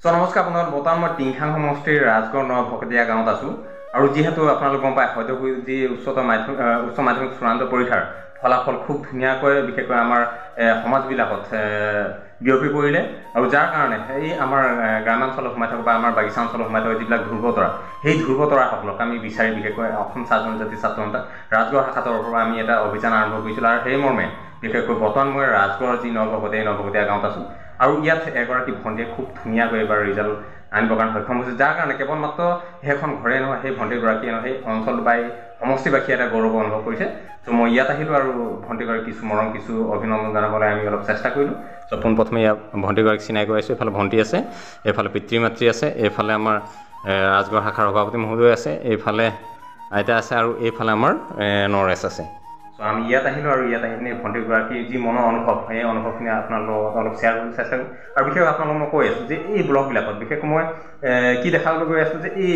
নমস্কাৰ আপোনালোক বৰ্তমান মই টিংখাং সমষ্টিৰ ৰাজগড় নভকতীয়া গাঁৱত আছোঁ আৰু যিহেতু আপোনালোক গম পায় হয়তো যি উচ্চ মাধ্যমিক চূড়ান্ত পৰীক্ষাৰ ফলাফল খুব ধুনীয়াকৈ বিশেষকৈ আমাৰ সমাজবিলাকত বিয়পি পৰিলে আৰু যাৰ কাৰণে এই আমাৰ গ্ৰামাঞ্চলত সোমাই থকা বা আমাৰ বাগিচা অঞ্চলত সোমাই থকা যিবিলাক ধ্ৰুৱতৰা সেই ধ্ৰুৱতৰাসকলক আমি বিচাৰি বিশেষকৈ অসম জনজাতি ছাত্ৰ সন্থা ৰাজগড় শাখাৰ পৰা আমি এটা অভিযান আৰম্ভ কৰিছিলোঁ আৰু সেই মৰ্মে বিশেষকৈ বৰ্তমান মই ৰাজগড়ৰ যি নভকতীয়া গাঁৱত আছোঁ আৰু ইয়াত এগৰাকী ভণ্টিয়ে খুব ধুনীয়াকৈ এবাৰ ৰিজাল্ট আনিবৰ কাৰণে সক্ষম হৈছে যাৰ কাৰণে কেৱল মাত্ৰ সেইখন ঘৰে নহয় সেই ভণ্টিগৰাকীয়ে নহয় সেই অঞ্চল বা সমষ্টিবাসীয়ে এটা গৌৰৱ অনুভৱ কৰিছে চ' মই ইয়াত আহিলোঁ আৰু ভণ্টিগৰাকী কিছু অভিনন্দন জনাবলৈ আমি অলপ চেষ্টা কৰিলোঁ চ' পোনপ্ৰথমে ইয়াত ভণ্টিগৰাকীক চিনাই কৰি আছোঁ এইফালে ভণ্টি আছে এইফালে পিতৃ মাতৃ আছে এইফালে আমাৰ ৰাজগড় শাখাৰ সভাপতি মহোদয় আছে এইফালে আইতা আছে আৰু এইফালে আমাৰ নৰেশ আছে চ' আমি ইয়াত আহিলোঁ আৰু ইয়াত আহি পিনে ভণ্টিগৰাকীৰ যি মনৰ অনুভৱ সেই অনুভৱখিনি আপোনালোকক অলপ শ্বেয়াৰ কৰিবলৈ চেষ্টা কৰিম আৰু বিশেষকৈ আপোনালোকক মই কৈ আছোঁ যে এই ব্লগবিলাকত বিশেষকৈ মই কি দেখাবলৈ গৈ আছোঁ যে এই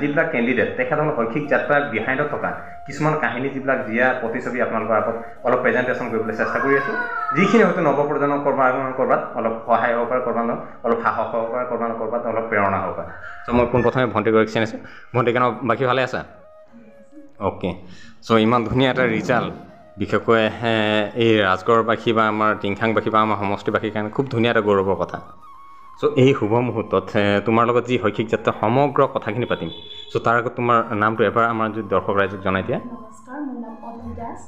যিবিলাক কেণ্ডিডেট তেখেতসকলৰ শৈক্ষিক যাত্ৰাৰ বিহাইণ্ডত থকা কিছুমান কাহিনী যিবিলাক জীয়া প্ৰতিছবি আপোনালোকৰ আগত অলপ প্ৰেজেণ্টেশ্যন কৰিবলৈ চেষ্টা কৰি আছোঁ যিখিনি হয়তো নৱপ্ৰজন্মক ক'ৰবাত অলপ সহায় হ'ব পাৰে ক'ৰবাত অলপ সাহস হ'ব পাৰে ক'ৰবাত অলপ প্ৰেৰণা হ'ব পাৰে চ' মই পোনপ্ৰথমে ভণ্টিগৰাকীক চিনাইছোঁ ভণ্টি কেনে বাকী ভালে আছা অ'কে চ' ইমান ধুনীয়া এটা ৰিজাল্ট বিশেষকৈ এই ৰাজগড়বাসী বা আমাৰ টিংখাংবাসী বা আমাৰ সমষ্টিবাসীৰ কাৰণে খুব ধুনীয়া এটা গৌৰৱৰ কথা চ' এই শুভ মুহূৰ্তত তোমাৰ লগত যি শৈক্ষিক যাত্ৰা সমগ্ৰ কথাখিনি পাতিম চ' তাৰ আগত তোমাৰ নামটো এবাৰ আমাৰ যদি দৰ্শক ৰাইজক জনাই দিয়া নমস্কাৰ মোৰ নাম অদিতি দাস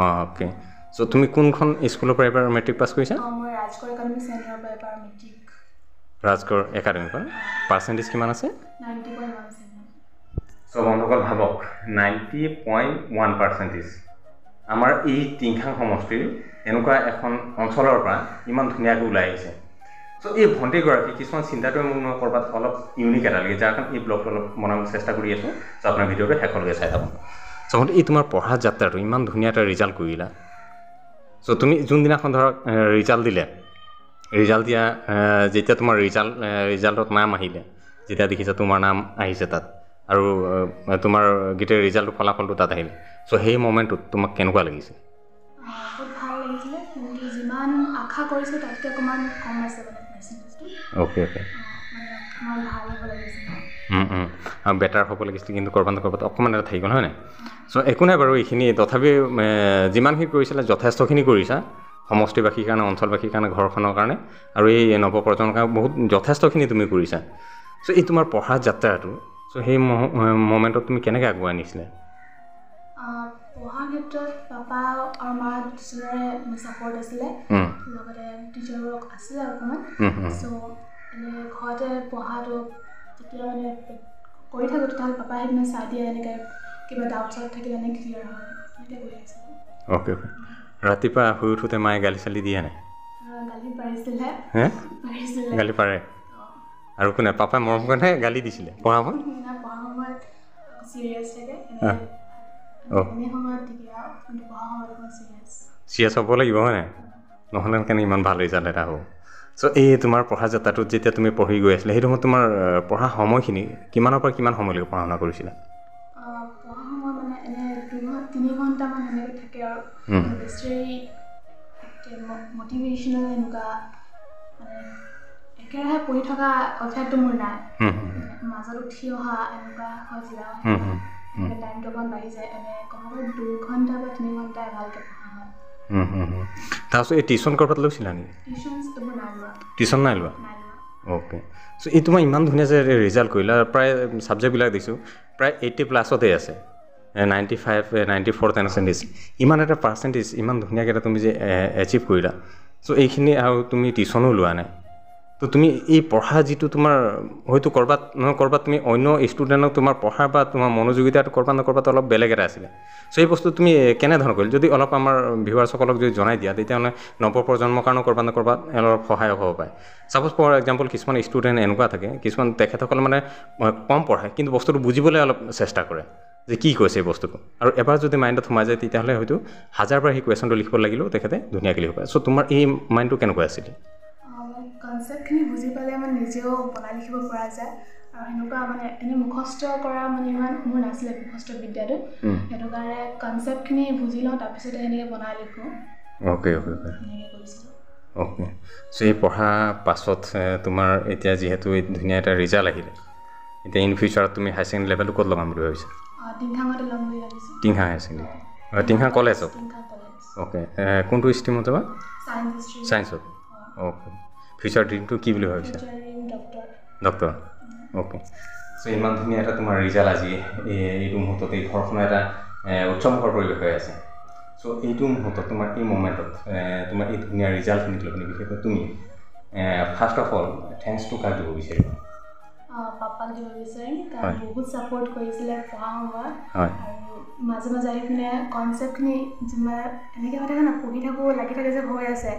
অ'কে চ' তুমি কোনখন স্কুলৰ পৰা এবাৰ মেট্ৰিক পাছ কৰিছা মই ৰাজগড় একাডেমি চেণ্টাৰৰ পৰা এবাৰ মেট্ৰিক ৰাজগড় একাডেমিৰ পৰা পাৰ্চেণ্টেজ কিমান আছে 90.17 চ' বন্ধুসকল ভাবক 90.1% আমাৰ এই টিংখাং সমষ্টিৰ এনেকুৱা এখন অঞ্চলৰ পৰা ইমান ধুনীয়াকৈ ওলাই আহিছে চ' এই ভণ্টিগৰাকী কিছুমান চিন্তাটোৱে মোক মই ক'ৰবাত অলপ ইউনিক এটা লাগে যাৰ কাৰণে এই ব্লগটো অলপ বনাবলৈ চেষ্টা কৰি আছোঁ চ' আপোনাৰ ভিডিঅ'টো শেষলৈকে চাই থাকক চ' ভণ্টি এই তোমাৰ পঢ়া যাত্ৰাটো ইমান ধুনীয়া এটা ৰিজাল্ট কৰিলা চ' তুমি যোনদিনাখন ধৰক ৰিজাল্ট দিলে ৰিজাল্ট দিয়া যেতিয়া তোমাৰ ৰিজাল্টত নাম আহিলে যেতিয়া দেখিছা তোমাৰ নাম আহিছে তাত আৰু তোমাৰ গোটেই ৰিজাল্টৰ ফলাফলটো তাত আহিলে চ' সেই মমেণ্টটোত তোমাক কেনেকুৱা লাগিছে বহুত ভাল লাগিছিলে কিন্তু যিমান আশা কৰিছোঁ তাতকৈ অকণমান কম আছে মানে পাৰ্চেণ্টেজটো অ'কে মানে ভাল হ'ব লাগিছিলে আৰু বেটাৰ হ'ব লাগিছিলে কিন্তু ক'ৰবাত অকণমান এটা থাকি গ'ল হয় নাই চ' একো নাই বাৰু এইখিনি তথাপি যিমানখিনি কৰিছিলে যথেষ্টখিনি কৰিছা সমষ্টিবাসীৰ কাৰণে অঞ্চলবাসীৰ কাৰণে ঘৰখনৰ কাৰণে আৰু এই নৱপ্ৰজন্মৰ কাৰণে বহুত যথেষ্টখিনি তুমি কৰিছা চ' এই তোমাৰ পঢ়া যাত্ৰাটো চ' সেই মমেণ্টত তুমি কেনেকৈ আগুৱাই নিছিলে পঢ়াৰ ক্ষেত্ৰত পাপা আৰু মা দুজনৰে ছাপৰ্ট আছিলে লগতে টিচাৰবোৰক আছিলে অকণমান চ' এনেই ঘৰতে পঢ়াটো যেতিয়া মানে কৰি থাকোঁ তেতিয়াহ'লে পাপাই সেইদিনা চাই দিয়ে এনেকৈ কিবা ডাউট চাউট থাকিলে এনেকৈ ক্লিয়াৰ হয় এনেকৈ কৰি আছিলোঁ অ'কে ৰাতিপুৱা শুই উঠোঁতে মায়ে গালি চালি দিয়ে নাই গালি পাৰিছিলে গালি পাৰে আৰু কোনে পাপাই মৰম কাৰণে গালি দিছিলে পঢ়া সময়ত চিৰিয়াছ থাকে চিৰিয়াছ হ'ব লাগিব হয় নাই নহ'লে কেনেকৈ ইমান ভাল ৰিজাল্ট এটা হ'ব চ' এই তোমাৰ পঢ়া যাত্ৰাটোত যেতিয়া তুমি পঢ়ি গৈ আছিলে সেইটো সময়ত তোমাৰ পঢ়া সময়খিনি কিমানৰ পৰা কিমান সময়লৈকে পঢ়া শুনা কৰিছিলা পঢ়া সময় মানে এনে 2-3 ঘণ্টামান এনেকৈ থাকে আৰু বেছি মটিভেশ্যনেল এনেকুৱা মানে একেৰাহে পঢ়ি থকা অভ্যাসটো মোৰ নাই মাজত উঠি অহা এনেকুৱা হৈছিলে টাইমটো অকণ বাঢ়ি যায় এনে কমেও 2 ঘণ্টা বা 3 ঘণ্টা ভালকৈ পঢ়া হয় তাৰপিছত এই টিউশ্যন ক'ৰবাত লৈছিলা নেকি টিউশ্যন নাই লোৱা অ'কে চ' এই তোমাৰ ইমান ধুনীয়া যে ৰিজাল্ট কৰিলা প্ৰায় ছাবজেক্টবিলাক দিছোঁ প্ৰায় 80+ আছে 95-94 পাৰ্চেণ্টেজ ইমান এটা পাৰ্চেণ্টেজ ইমান ধুনীয়াকৈ এটা তুমি যে এচিভ কৰিলা চ' এইখিনি আৰু তুমি টিউশ্যনো লোৱা নাই তো তুমি এই পঢ়া যিটো তোমাৰ হয়তো ক'ৰবাত তুমি অন্য ষ্টুডেণ্টক তোমাৰ পঢ়া বা তোমাৰ মনোযোগিতাটো ক'ৰবাত অলপ বেলেগ এটা আছিলে চ' এই বস্তু তুমি কেনেধৰণৰ কৰিলা যদি অলপ আমাৰ ভিউৱাৰ্ছসকলক যদি জনাই দিয়া তেতিয়াহ'লে নৱপ্ৰজন্মৰ কাৰণেও ক'ৰবাত অলপ সহায়ক হ'ব পাৰে ছাপ'জ ফৰ এক্সাম্পল কিছুমান ষ্টুডেণ্ট এনেকুৱা থাকে কিছুমান তেখেতসকলে মানে কম পঢ়ে কিন্তু বস্তুটো বুজিবলৈ অলপ চেষ্টা কৰে যে কি কৈছে এই বস্তুটো আৰু এবাৰ যদি মাইণ্ডত সোমাই যায় তেতিয়াহ'লে হয়তো 1000 বাৰ সেই কুৱেশ্যনটো লিখিব লাগিলেও তেখেতে ধুনীয়াকৈ লিখিব পাৰে চ' তোমাৰ এই মাইণ্ডটো কেনেকুৱা আছিলে কনচেপ্টখিনি বুজি পালে মানে নিজেও বনাই লিখিব পৰা যায় আৰু সেনেকুৱা মানে এনেই মুখস্থ কৰা মানে ইমান মোৰ নাছিলে মুখস্থ বিদ্যাটো সেইটো কাৰণে কনচেপ্টখিনি বুজি লওঁ তাৰপিছতে এনেকৈ বনাই লিখোঁ অ'কে এনেকৈ কৰিছিলোঁ অ'কে চ' এই পঢ়া পাছত তোমাৰ এতিয়া যিহেতু এই ধুনীয়া এটা ৰিজাল্ট আহিলে এতিয়া ইন ফিউচাৰত তুমি হাই ছেকেণ্ডেৰী লেভেলটো ক'ত লগাম বুলি ভাবিছা টিংখাঙতে ল'ম বুলি ভাবিছোঁ টিংখাং হাই ছেকেণ্ডেৰী টিংখাং কলেজত অ'কে কোনটো ষ্ট্ৰীমত যাবা ছায়েন্সত অ'কে ফিউচাৰ ড্ৰিমটো কি বুলি ভাবিছা ডক্টৰ অ'কে চ' ইমান ধুনীয়া এটা তোমাৰ ৰিজাল্ট আজি এইটো মুহূৰ্তত এই ঘৰখনৰ এটা উৎসৱমুখৰ পৰিৱেশ হৈ আছে চ' এইটো মুহূৰ্তত তোমাৰ এই মমেণ্টত তোমাৰ এই ধুনীয়া ৰিজাল্টখিনিক লৈ পিনে বিশেষকৈ তুমি ফাৰ্ষ্ট অফ অল থেংকছটো কাক দিব বিচাৰিবা পাপাক দিব বিচাৰিম কাৰণ বহুত ছাপৰ্ট কৰিছিলে পঢ়া সময়ত হয় আৰু মাজে মাজে আহি পিনে কনচেপ্টখিনি যিমান এনেকৈ হৈ থাকে না পঢ়ি থাকোঁ লাগি থাকে যে হৈ আছে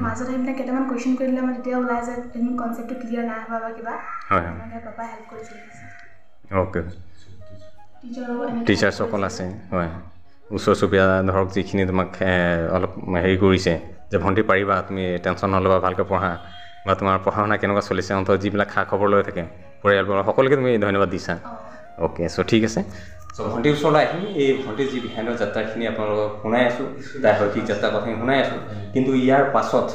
মাজত আহি পিনে কেইটামান কুৱেশ্যন কৰি দিলে মই তেতিয়া ওলাই যায় কনচেপ্টটো ক্লিয়াৰ নাই হোৱা বা কিবা এনেকৈ পাপাই হেল্প কৰিছিলে অ'কে টিচাৰ্ছসকল আছে হয় ওচৰ চুবুৰীয়া ধৰক যিখিনি তোমাক অলপ হেৰি কৰিছে যে ভণ্টি পাৰিবা তুমি টেনশ্যন নল'বা ভালকৈ পঢ়া বা তোমাৰ পঢ়া শুনা কেনেকুৱা চলিছে অন্তত যিবিলাক খা খবৰ লৈ থাকে পৰিয়ালবোৰৰ সকলোকে তুমি ধন্যবাদ দিছা অ'কে চ' ঠিক আছে চ' ভণ্টিৰ ওচৰলৈ আহিম এই ভণ্টিৰ যি বিহাইণ্ডৰ যাত্ৰাখিনি আপোনালোকক শুনাই আছোঁ তাই শৈক্ষিক যাত্ৰাৰ কথাখিনি শুনাই আছোঁ কিন্তু ইয়াৰ পাছত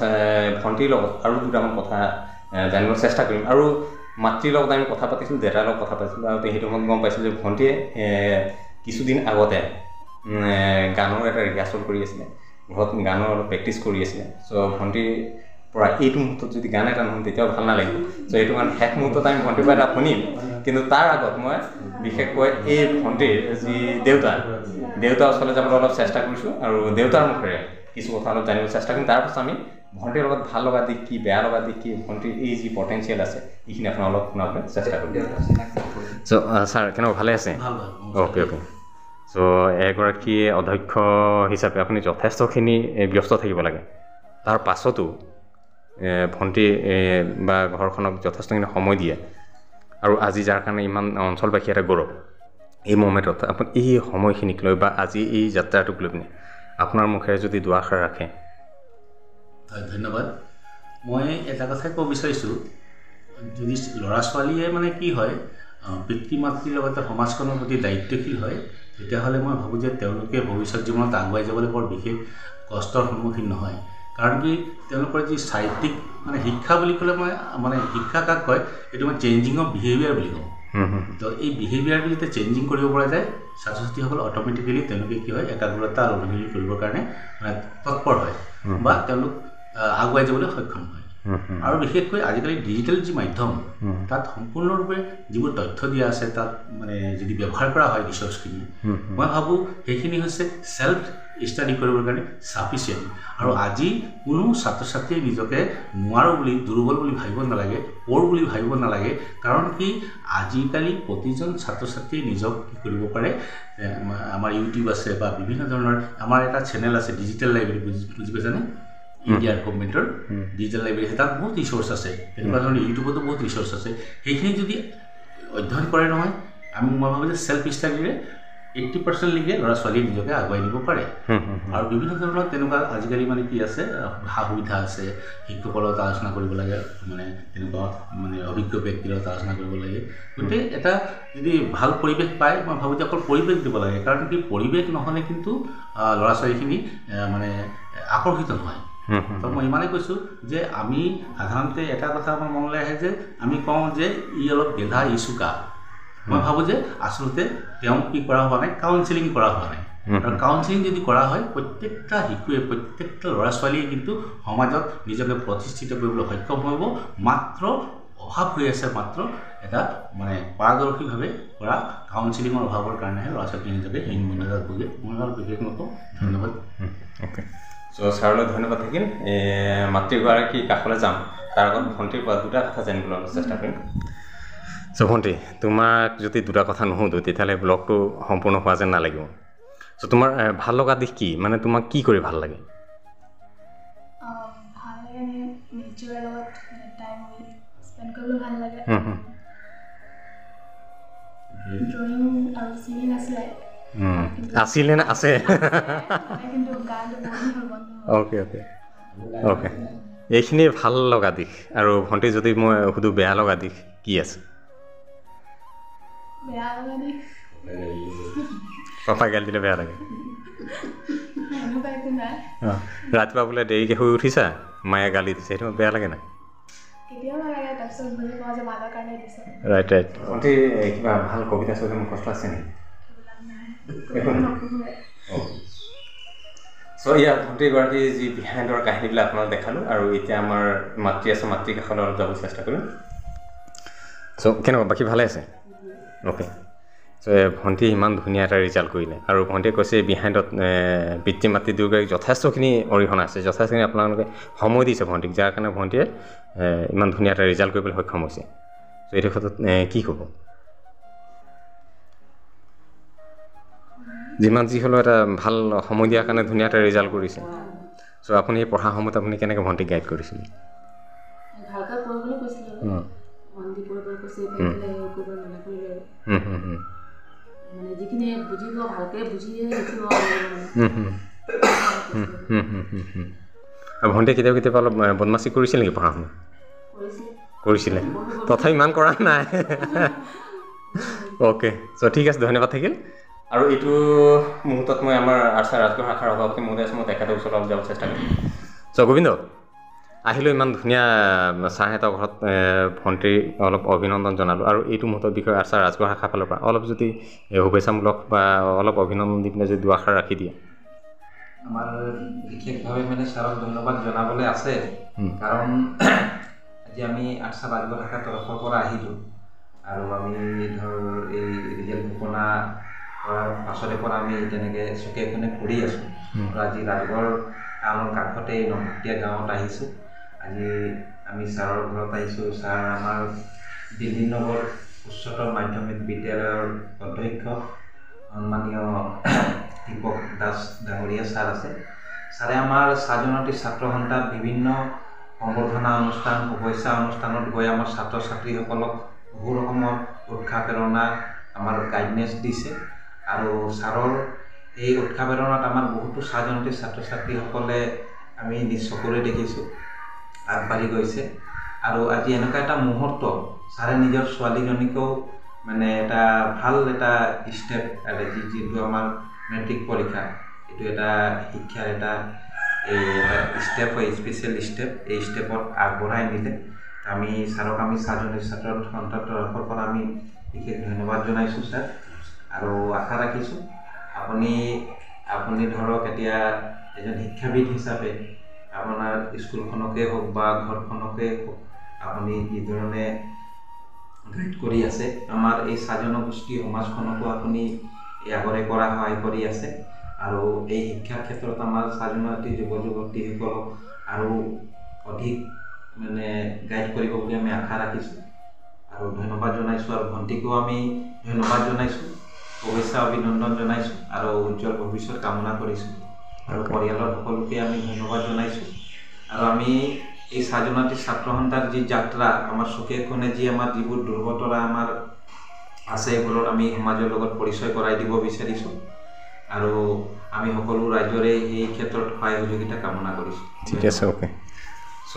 ভণ্টিৰ লগত আৰু দুটামান কথা জানিব চেষ্টা কৰিম আৰু মাতৃৰ লগত আমি কথা পাতিছিলোঁ দেউতাৰ লগত কথা পাতিছিলোঁ আৰু সেইটো সময়ত গম পাইছিলোঁ যে ভণ্টিয়ে কিছুদিন আগতে গানৰ এটা ৰিহাৰ্চেল কৰি আছিলে ঘৰত গানৰ অলপ প্ৰেক্টিছ কৰি আছিলে চ' ভণ্টিৰ পৰা এইটো মুহূৰ্তত যদি গান এটা নহয় তেতিয়াও ভাল নালাগিব চ' এইটো কাৰণে শেষ মুহূৰ্তত আমি ভণ্টিৰ পৰা এটা শুনিম কিন্তু তাৰ আগত মই বিশেষকৈ এই ভণ্টিৰ যি দেউতাৰ ওচৰলৈ যাবলৈ অলপ চেষ্টা কৰিছোঁ আৰু দেউতাৰ মুখেৰে কিছু কথা অলপ জানিবলৈ চেষ্টা কৰিম তাৰপাছত আমি ভণ্টিৰ লগত ভাল লগা দিশ কি বেয়া লগা দিশ কি ভণ্টিৰ এই যি পটেঞ্চিয়েল আছে এইখিনি আপোনাৰ অলপ শুনাবলৈ চেষ্টা কৰিম চ' ছাৰ কেনেকুৱা ভালে আছে অ'কে অ'কে চ' এগৰাকী অধ্যক্ষ হিচাপে আপুনি যথেষ্টখিনি ব্যস্ত থাকিব লাগে তাৰ পাছতো ভণ্টি বা ঘৰখনক যথেষ্টখিনি সময় দিয়ে আৰু আজি যাৰ কাৰণে ইমান অঞ্চলবাসী এটা গৌৰৱ এই মমেণ্টত আপুনি এই সময়খিনিক লৈ বা আজি এই যাত্ৰাটোক লৈ পিনে আপোনাৰ মুখেৰে যদি দুআষাৰ ৰাখে ধন্যবাদ মই এটা কথাই ক'ব বিচাৰিছোঁ যদি ল'ৰা ছোৱালীয়ে মানে কি হয় পিতৃ মাতৃৰ লগতে সমাজখনৰ প্ৰতি দায়িত্বশীল হয় তেতিয়াহ'লে মই ভাবোঁ যে তেওঁলোকে ভৱিষ্যত জীৱনত আগুৱাই যাবলৈ বৰ বিশেষ কষ্টৰ সন্মুখীন নহয় কাৰণ কি তেওঁলোকৰ যি চাৰিত্ৰিক মানে শিক্ষা বুলি ক'লে মই মানে শিক্ষা কাক কয় এইটো মই চেঞ্জিং অফ বিহেভিয়াৰ বুলি কওঁ তো এই বিহেভিয়াৰটো যেতিয়া চেঞ্জিং কৰিব পৰা যায় ছাত্ৰ ছাত্ৰীসকল অট'মেটিকেলি তেওঁলোকে কি হয় একাগ্ৰতা আৰু অনুশীলন কৰিবৰ কাৰণে মানে তৎপৰ হয় বা তেওঁলোক আগুৱাই যাবলৈ সক্ষম হয় আৰু বিশেষকৈ আজিকালি ডিজিটেল যি মাধ্যম তাত সম্পূৰ্ণৰূপে যিবোৰ তথ্য দিয়া আছে তাত মানে যদি ব্যৱহাৰ কৰা হয় ৰিচৰ্চখিনি মই ভাবোঁ সেইখিনি হৈছে চেল্ফ ষ্টাডি কৰিবৰ কাৰণে চাফিচিয়েণ্ট আৰু আজি কোনো ছাত্ৰ ছাত্ৰীয়ে নিজকে নোৱাৰোঁ বুলি দুৰ্বল বুলি ভাবিব নালাগে পৰ বুলি ভাবিব নালাগে কাৰণ কি আজিকালি প্ৰতিজন ছাত্ৰ ছাত্ৰীয়ে নিজক কি কৰিব পাৰে আমাৰ ইউটিউব আছে বা বিভিন্ন ধৰণৰ আমাৰ এটা চেনেল আছে ডিজিটেল লাইব্ৰেৰী বুজি পাইছানে ইণ্ডিয়াৰ গভৰ্ণমেণ্টৰ ডিজিটেল লাইব্ৰেৰী আছে তাত বহুত ৰিচৰ্চ আছে তেনেকুৱা ধৰণৰ ইউটিউবতো বহুত ৰিচৰ্চ আছে সেইখিনি যদি অধ্যয়ন কৰে নহয় মই ভাবোঁ যে চেল্ফ ষ্টাডিৰে 80% লৈকে ল'ৰা ছোৱালীয়ে নিজকে আগুৱাই নিব পাৰে আৰু বিভিন্ন ধৰণৰ তেনেকুৱা আজিকালি মানে কি আছে সা সুবিধা আছে শিক্ষকৰ লগত আলোচনা কৰিব লাগে মানে তেনেকুৱা মানে অভিজ্ঞ ব্যক্তিৰ লগত আলোচনা কৰিব লাগে গতিকে এটা যদি ভাল পৰিৱেশ পায় মই ভাবোঁ যে অকল পৰিৱেশ দিব লাগে কাৰণ কি পৰিৱেশ নহ'লে কিন্তু ল'ৰা ছোৱালীখিনি মানে আকৰ্ষিত নহয় তো মই ইমানেই কৈছোঁ যে আমি সাধাৰণতে এটা কথা আমাৰ মনলৈ আহে যে আমি কওঁ যে ই অলপ গেধা ই চোকা মই ভাবোঁ যে আচলতে তেওঁ কি কৰা হোৱা নাই কাউন্সেলিং কৰা হোৱা নাই আৰু কাউন্সেলিং যদি কৰা হয় প্ৰত্যেকটা শিশুৱে প্ৰত্যেকটা ল'ৰা ছোৱালীয়ে কিন্তু সমাজত নিজকে প্ৰতিষ্ঠিত কৰিবলৈ সক্ষম হ'ব মাত্ৰ অভাৱ হৈ আছে মাত্ৰ এটা মানে পাৰদৰ্শীভাৱে কৰা কাউন্সেলিঙৰ অভাৱৰ কাৰণেহে ল'ৰা ছোৱালী নিজকে হীন মন্যতাত ভোগে মই আৰু বিশেষ নকওঁ ধন্যবাদ অ'কে চ' ছাৰলৈ ধন্যবাদ থাকিল মাতৃগৰাকী কাষলৈ যাম তাৰ আগত ভণ্টিৰ পৰা দুটা কথা জানিবলৈ অলপ চেষ্টা কৰিম চ' ভণ্টি তোমাক যদি দুটা কথা নুসুধোঁ তেতিয়াহ'লে ব্লগটো সম্পূৰ্ণ হোৱা যেন নালাগিব চ' তোমাৰ ভাল লগা দিশ কি মানে তোমাক কি কৰি ভাল লাগে ভাল লাগে নেচাৰৰ লগত টাইম স্পেণ্ড কৰিবলৈ ভাল লাগে ড্ৰয়িং আৰু ছিংগিং আছিলে নে আছে কিন্তু গানটো বহুত অ'কে অ'কে অ'কে এইখিনি ভাল লগা দিশ আৰু ভণ্টি যদি মই সুধোঁ বেয়া লগা দিশ কি আছে বেয়া লগা দিশ পাপাই গালি দিলে বেয়া লাগে এনেকুৱা একো নাই ৰাতিপুৱা বোলে দেৰিকৈ শুই উঠিছা মায়ে গালি দিছে সেইটো বেয়া লাগে নাই কেতিয়াবা লাগে তাৰপিছত বুজি পাওঁ যে ভালৰ কাৰণে দিছে ৰাইট ৰাইট ভণ্টি কিবা ভাল কবিতা চবিতা মুখস্থ আছে নেকি চ' ইয়াৰ ভণ্টিগৰাকী যি বিহাইণ্ডৰ কাহিনীবিলাক আপোনাক দেখালোঁ আৰু এতিয়া আমাৰ মাতৃ আছে মাতৃ কাষলৈ অলপ যাব চেষ্টা কৰিম চ' কেনেকুৱা বাকী ভালে আছে অ'কে চ' ভণ্টি ইমান ধুনীয়া এটা ৰিজাল্ট কৰিলে আৰু ভণ্টিয়ে কৈছে বিহাইণ্ডত পিতৃ মাতৃ দুয়োগৰাকী যথেষ্টখিনি অৰিহণা আছে যথেষ্টখিনি আপোনালোকে সময় দিছে ভণ্টিক যাৰ কাৰণে ভণ্টিয়ে ইমান ধুনীয়া এটা ৰিজাল্ট কৰিবলৈ সক্ষম হৈছে চ' এইটো ক্ষেত্ৰত কি ক'ব যিমান যি হ'লেও এটা ভাল সময় দিয়াৰ কাৰণে ধুনীয়া এটা ৰিজাল্ট কৰিছে চ' আপুনি এই পঢ়া সময়ত আপুনি কেনেকৈ ভণ্টিক গাইড কৰিছিলে ভালকৈ পঢ়িবলৈ কৈছিলে ভণ্টি পঢ়িবলৈ কৈছে মানে যিখিনি বুজিব ভালকৈ বুজিয়ে লিখিব আৰু ভণ্টিয়ে কেতিয়াবা অলপ বদমাচি কৰিছিল নেকি পঢ়া শুনা কৰিছিলে তথাপি ইমান কৰা নাই অ'কে চ' ঠিক আছে ধন্যবাদ থাকিল আৰু এইটো মুহূৰ্তত মই আমাৰ আৰ্চাৰ ৰাজগড় শাখাৰ সভাপতি মহোদয় আছে মই তেখেতৰ ওচৰত যাব চেষ্টা কৰিম চ' গোবিন্দ আহিলোঁ ইমান ধুনীয়া ছাৰহঁতৰ ঘৰত ভণ্টিৰ অলপ অভিনন্দন জনালোঁ আৰু এইটো মুহূৰ্তৰ বিষয়ে আৰ্চাৰ ৰাজগড় শাখাৰ ফালৰ পৰা অলপ যদি শুভেচ্ছামূলক বা অলপ অভিনন্দন দি পিনে যদি দুআষাৰ ৰাখি দিয়ে আমাৰ বিশেষভাৱে মানে ছাৰক ধন্যবাদ জনাবলৈ আছে কাৰণ আজি আমি আৰ্চাৰ ৰাজগড় শাখাৰ তৰফৰ পৰা আহিলোঁ আৰু আমি ধৰ এই ৰিজাল্ট ঘোষণা কৰাৰ পাছৰে পৰা আমি তেনেকৈ চুকে কোণে ফুৰি আছোঁ আৰু আজি ৰাজগড় টাউনৰ কাষতে এই নভকটীয়া গাঁৱত আহিছোঁ আজি আমি ছাৰৰ ঘৰত আহিছোঁ ছাৰ আমাৰ দিল্লী নগৰ উচ্চতৰ মাধ্যমিক বিদ্যালয়ৰ অধ্যক্ষ সন্মানীয় দীপক দাস ডাঙৰীয়া ছাৰ আছে ছাৰে আমাৰ স্বাধীনতা ছাত্ৰ সন্থাত বিভিন্ন সম্বৰ্ধনা অনুষ্ঠান শুভেচ্ছা অনুষ্ঠানত গৈ আমাৰ ছাত্ৰ ছাত্ৰীসকলক বহু ৰকমৰ উৎসাহ প্ৰেৰণা আমাৰ গাইডনেছ দিছে আৰু ছাৰৰ এই উৎসাহ প্ৰেৰণাত আমাৰ বহুতো স্বাধীনতা ছাত্ৰ ছাত্ৰীসকলে আমি নিজ চকুৰে দেখিছোঁ আগবাঢ়ি গৈছে আৰু আজি এনেকুৱা এটা মুহূৰ্ত ছাৰে নিজৰ ছোৱালীজনীকেও মানে এটা ভাল এটা ষ্টেপ যিটো আমাৰ মেট্ৰিক পৰীক্ষা এইটো এটা শিক্ষাৰ এটা ষ্টেপ হয় স্পেচিয়েল ষ্টেপ এই ষ্টেপত আগবঢ়াই নিলে আমি ছাৰক আমি স্বাধীনতা ছাত্ৰ সন্থাৰ তৰফৰ পৰা আমি বিশেষ ধন্যবাদ জনাইছোঁ ছাৰ আৰু আশা ৰাখিছোঁ আপুনি ধৰক এতিয়া এজন শিক্ষাবিদ হিচাপে আপোনাৰ স্কুলখনকে হওক বা ঘৰখনকে হওক আপুনি যিধৰণে গাইড কৰি আছে আমাৰ এই স্বাধীন গোষ্ঠী সমাজখনকো আপুনি আগৰে কৰা সহায় কৰি আছে আৰু এই শিক্ষাৰ ক্ষেত্ৰত আমাৰ স্বাধীনতা যুৱ যুৱতীসকলক আৰু অধিক মানে গাইড কৰিব বুলি আমি আশা ৰাখিছোঁ আৰু ধন্যবাদ জনাইছোঁ আৰু ভণ্টিকো আমি ধন্যবাদ জনাইছোঁ শুভেচ্ছা অভিনন্দন জনাইছোঁ আৰু উজ্জ্বল ভৱিষ্যত কামনা কৰিছোঁ আৰু পৰিয়ালৰ সকলোকে আমি ধন্যবাদ জনাইছোঁ আৰু আমি এই স্বাধীনতা ছাত্ৰ সন্থাৰ যি যাত্ৰা আমাৰ চুকে কোণে যি আমাৰ যিবোৰ দুৰ্বলতা আমাৰ আছে এইবোৰত আমি সমাজৰ লগত পৰিচয় কৰাই দিব বিচাৰিছোঁ আৰু আমি সকলো ৰাইজৰে এই ক্ষেত্ৰত সহায় সহযোগিতা কামনা কৰিছোঁ ঠিক আছে অ'কে চ'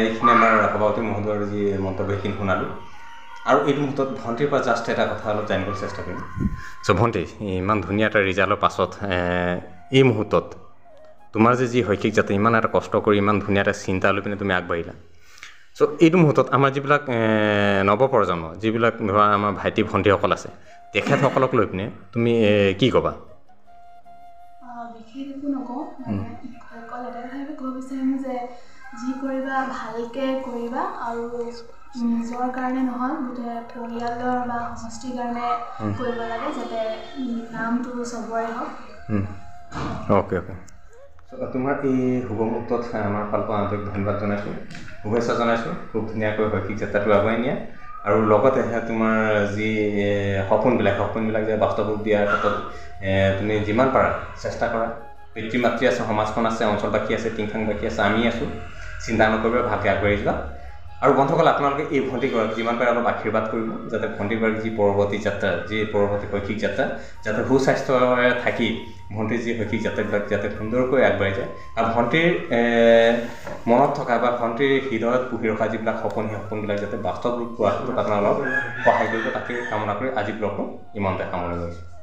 এইখিনি আমাৰ সভাপতি মহোদয়ৰ যি মন্তব্য সেইখিনি শুনালোঁ আৰু এইটো মুহূৰ্তত ভণ্টিৰ পৰা জাষ্ট এটা কথা অলপ জানিবলৈ চেষ্টা কৰিম চ' ভণ্টি ইমান ধুনীয়া এটা ৰিজাল্টৰ পাছত এই মুহূৰ্তত তোমাৰ যে যি শৈক্ষিক যাতে ইমান এটা কষ্ট কৰি ইমান ধুনীয়া এটা চিন্তা লৈ পিনে তুমি আগবাঢ়িলা চ' এইটো মুহূৰ্তত আমাৰ যিবিলাক নৱপ্ৰজন্ম যিবিলাক ধৰা আমাৰ ভাইটি ভণ্টিসকল আছে তেখেতসকলক লৈ পিনে তুমি কি ক'বা বিশেষ একো নকওঁ অকল এটা কথাই ক'ব বিচাৰিম যে যি কৰিবা ভালকৈ কৰিবা আৰু নিজৰ কাৰণে নহয় গোটেই পৰিয়ালৰ বা সমষ্টিৰ কাৰণে কৰিব লাগে যাতে নামটো চবৰে হওক অ'কে অ'কে তোমাৰ এই শুভ মুহূৰ্তত আমাৰ ফালৰ পৰা আন্তৰিক ধন্যবাদ জনাইছোঁ শুভেচ্ছা জনাইছোঁ খুব ধুনীয়াকৈ শৈক্ষিক যাত্ৰাটো আগুৱাই নিয়া আৰু লগতে তোমাৰ যি সপোনবিলাক যে বাস্তৱ ৰূপ দিয়াৰ ক্ষেত্ৰত তুমি যিমান পাৰা চেষ্টা কৰা পিতৃ মাতৃ আছে সমাজখন আছে অঞ্চলবাসী আছে টিংখাংবাসী আছে আমি আছোঁ চিন্তা নকৰিবা ভালকৈ আগবাঢ়ি যোৱা আৰু বন্ধুসকল আপোনালোকে এই ভণ্টিগৰাকীক যিমান পাৰে অলপ আশীৰ্বাদ কৰিব যাতে ভণ্টিগৰাকীৰ যি পৰৱৰ্তী যাত্ৰা যি পৰৱৰ্তী শৈক্ষিক যাত্ৰা যাতে সুস্বাস্থ্যৰে থাকি ভণ্টিৰ যি শৈক্ষিক যাত্ৰাবিলাক যাতে সুন্দৰকৈ আগবাঢ়ি যায় আৰু ভণ্টিৰ মনত থকা বা ভণ্টিৰ হৃদয়ত পুহি ৰখা যিবিলাক সপোন সেই সপোনবিলাক যাতে বাস্তৱ ৰূপ পোৱাৰ ক্ষেত্ৰত আপোনালোকক সহায় কৰিব তাকে কামনা কৰি আজি ব্লগটো ইমানতে সামৰণি কৰিছোঁ